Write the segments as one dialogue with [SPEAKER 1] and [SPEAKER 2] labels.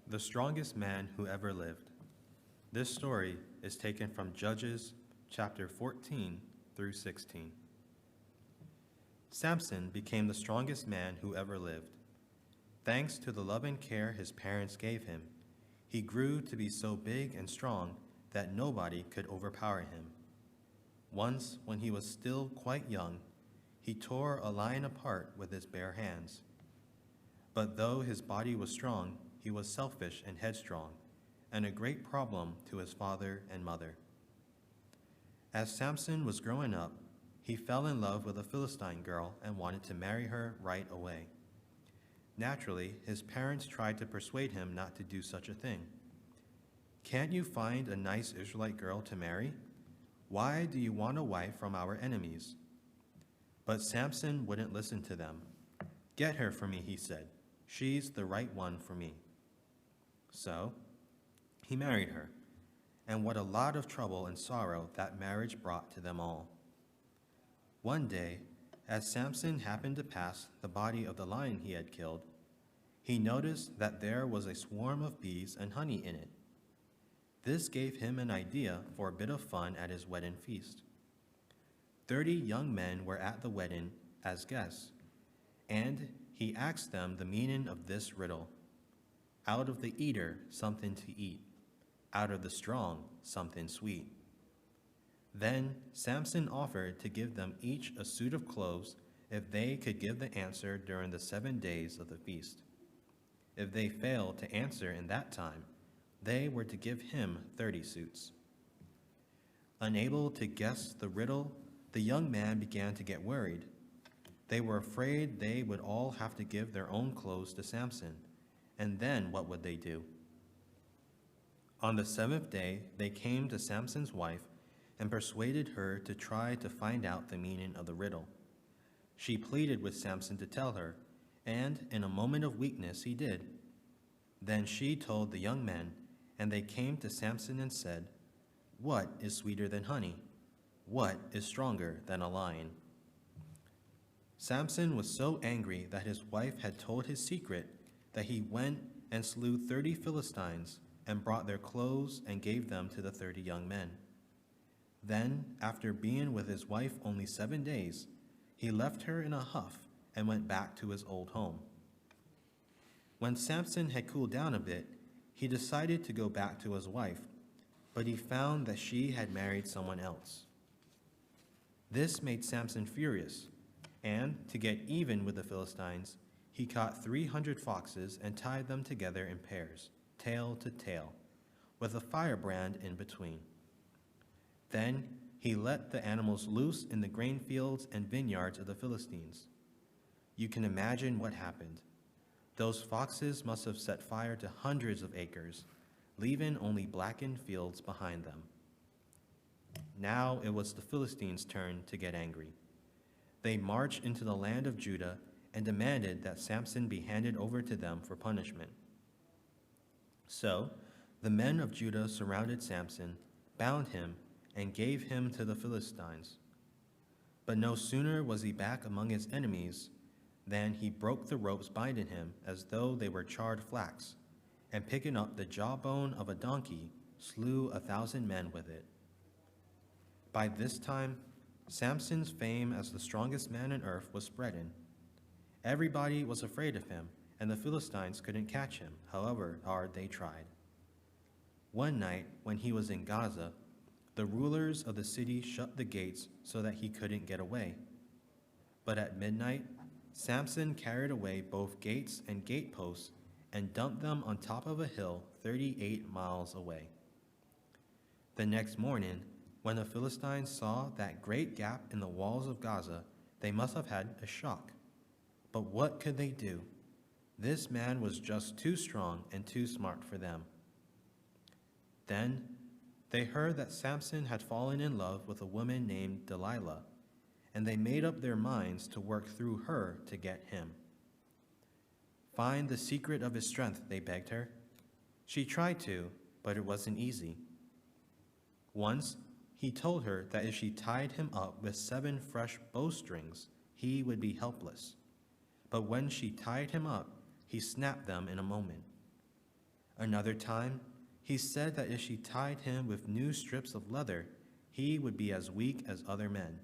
[SPEAKER 1] The strongest man who ever lived. This story is taken from Judges chapter 14 through 16. Samson became the strongest man who ever lived. Thanks to the love and care his parents gave him, he grew to be so big and strong that nobody could overpower him. Once, when he was still quite young, he tore a lion apart with his bare hands. But though his body was strong, he was selfish and headstrong, and a great problem to his father and mother. As Samson was growing up, he fell in love with a Philistine girl and wanted to marry her right away. Naturally, his parents tried to persuade him not to do such a thing. Can't you find a nice Israelite girl to marry? Why do you want a wife from our enemies? But Samson wouldn't listen to them. Get her for me, he said. She's the right one for me. So he married her, and what a lot of trouble and sorrow that marriage brought to them all. One day, as Samson happened to pass the body of the lion he had killed, he noticed that there was a swarm of bees and honey in it. This gave him an idea for a bit of fun at his wedding feast. 30 young men were at the wedding as guests, and he asked them the meaning of this riddle. Out of the eater, something to eat. Out of the strong, something sweet. Then Samson offered to give them each a suit of clothes if they could give the answer during the 7 days of the feast. If they failed to answer in that time, they were to give him 30 suits. Unable to guess the riddle, the young man began to get worried. They were afraid they would all have to give their own clothes to Samson, and then what would they do? On the 7th day, they came to Samson's wife and persuaded her to try to find out the meaning of the riddle. She pleaded with Samson to tell her, and in a moment of weakness he did. Then she told the young men, and they came to Samson and said, "What is sweeter than honey? What is stronger than a lion?" Samson was so angry that his wife had told his secret that he went and slew 30 Philistines and brought their clothes and gave them to the 30 young men. Then, after being with his wife only 7 days, he left her in a huff and went back to his old home. When Samson had cooled down a bit, he decided to go back to his wife, but he found that she had married someone else. This made Samson furious, and to get even with the Philistines, he caught 300 foxes and tied them together in pairs, tail to tail, with a firebrand in between. Then he let the animals loose in the grain fields and vineyards of the Philistines. You can imagine what happened. Those foxes must have set fire to hundreds of acres, leaving only blackened fields behind them. Now it was the Philistines' turn to get angry. They marched into the land of Judah and demanded that Samson be handed over to them for punishment. So the men of Judah surrounded Samson, bound him, and gave him to the Philistines. But no sooner was he back among his enemies than he broke the ropes binding him as though they were charred flax, and picking up the jawbone of a donkey, slew 1,000 men with it. By this time, Samson's fame as the strongest man on earth was spreading. Everybody was afraid of him, and the Philistines couldn't catch him, however hard they tried. One night, when he was in Gaza, the rulers of the city shut the gates so that he couldn't get away. But at midnight, Samson carried away both gates and gateposts and dumped them on top of a hill 38 miles away. The next morning, when the Philistines saw that great gap in the walls of Gaza, they must have had a shock. But what could they do? This man was just too strong and too smart for them. Then they heard that Samson had fallen in love with a woman named Delilah, and they made up their minds to work through her to get him. Find the secret of his strength, they begged her. She tried to, but it wasn't easy. Once, he told her that if she tied him up with 7 fresh bowstrings, he would be helpless. But when she tied him up, he snapped them in a moment. Another time, he said that if she tied him with new strips of leather, he would be as weak as other men.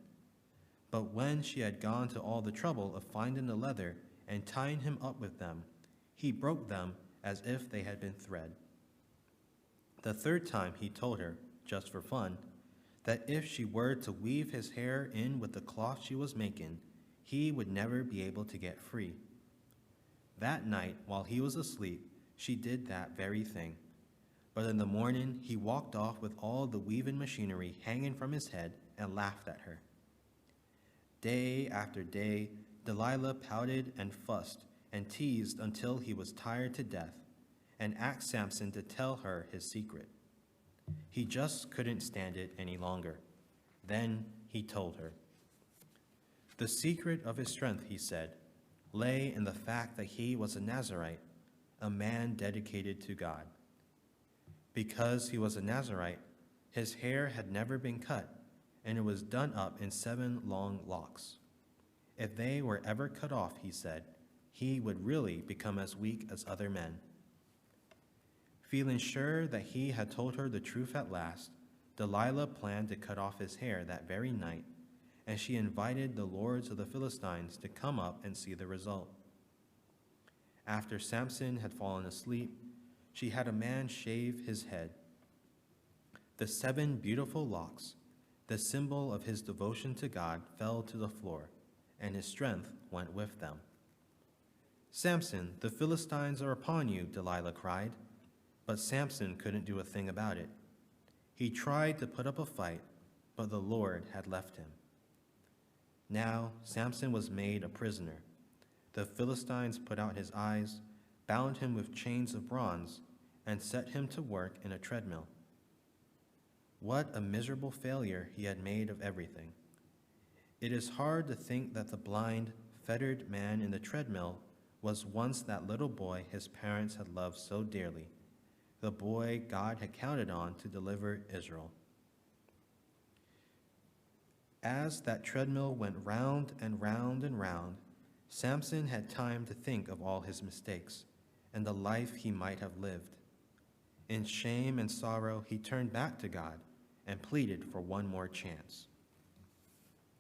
[SPEAKER 1] But when she had gone to all the trouble of finding the leather and tying him up with them, he broke them as if they had been thread. The third time he told her, just for fun, that if she were to weave his hair in with the cloth she was making, he would never be able to get free. That night, while he was asleep, she did that very thing. But in the morning, he walked off with all the weaving machinery hanging from his head and laughed at her. Day after day, Delilah pouted and fussed and teased until he was tired to death and asked Samson to tell her his secret. He just couldn't stand it any longer. Then he told her. The secret of his strength, he said, lay in the fact that he was a Nazirite, a man dedicated to God. Because he was a Nazirite, his hair had never been cut, and it was done up in 7 long locks. If they were ever cut off, he said, he would really become as weak as other men. Feeling sure that he had told her the truth at last, Delilah planned to cut off his hair that very night, and she invited the lords of the Philistines to come up and see the result. After Samson had fallen asleep, she had a man shave his head. The 7 beautiful locks, the symbol of his devotion to God, fell to the floor, and his strength went with them. Samson, the Philistines are upon you, Delilah cried, but Samson couldn't do a thing about it. He tried to put up a fight, but the Lord had left him. Now Samson was made a prisoner. The Philistines put out his eyes, bound him with chains of bronze, and set him to work in a treadmill. What a miserable failure he had made of everything. It is hard to think that the blind, fettered man in the treadmill was once that little boy his parents had loved so dearly, the boy God had counted on to deliver Israel. As that treadmill went round and round and round, Samson had time to think of all his mistakes and the life he might have lived. In shame and sorrow, he turned back to God and pleaded for one more chance.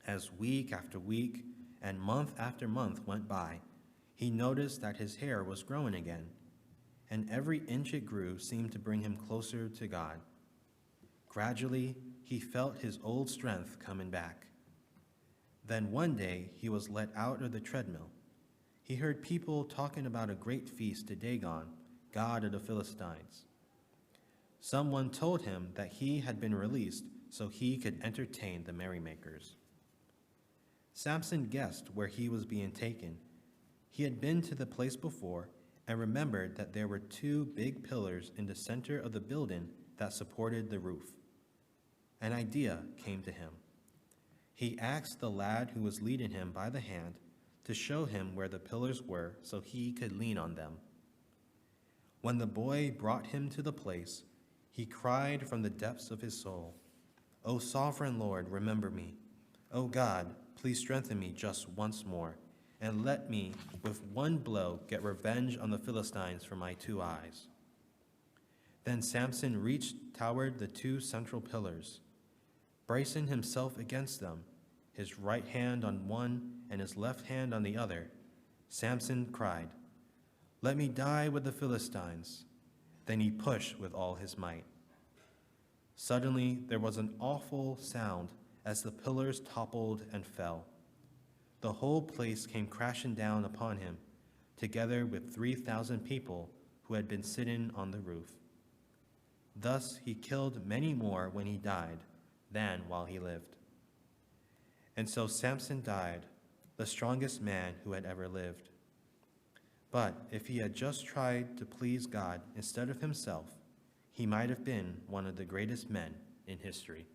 [SPEAKER 1] As week after week and month after month went by, he noticed that his hair was growing again, and every inch it grew seemed to bring him closer to God. Gradually, he felt his old strength coming back. Then one day, he was let out of the treadmill. He heard people talking about a great feast to Dagon, god of the Philistines. Someone told him that he had been released so he could entertain the merrymakers. Samson guessed where he was being taken. He had been to the place before and remembered that there were 2 big pillars in the center of the building that supported the roof. An idea came to him. He asked the lad who was leading him by the hand to show him where the pillars were so he could lean on them. When the boy brought him to the place, he cried from the depths of his soul, "O sovereign Lord, remember me. O God, please strengthen me just once more, and let me, with one blow, get revenge on the Philistines for my 2 eyes." Then Samson reached toward the 2 central pillars. Bracing himself against them, his right hand on one and his left hand on the other, Samson cried, "Let me die with the Philistines." Then he pushed with all his might. Suddenly there was an awful sound as the pillars toppled and fell. The whole place came crashing down upon him, together with 3,000 people who had been sitting on the roof. Thus he killed many more when he died than while he lived. And so Samson died, the strongest man who had ever lived. But if he had just tried to please God instead of himself, he might have been one of the greatest men in history.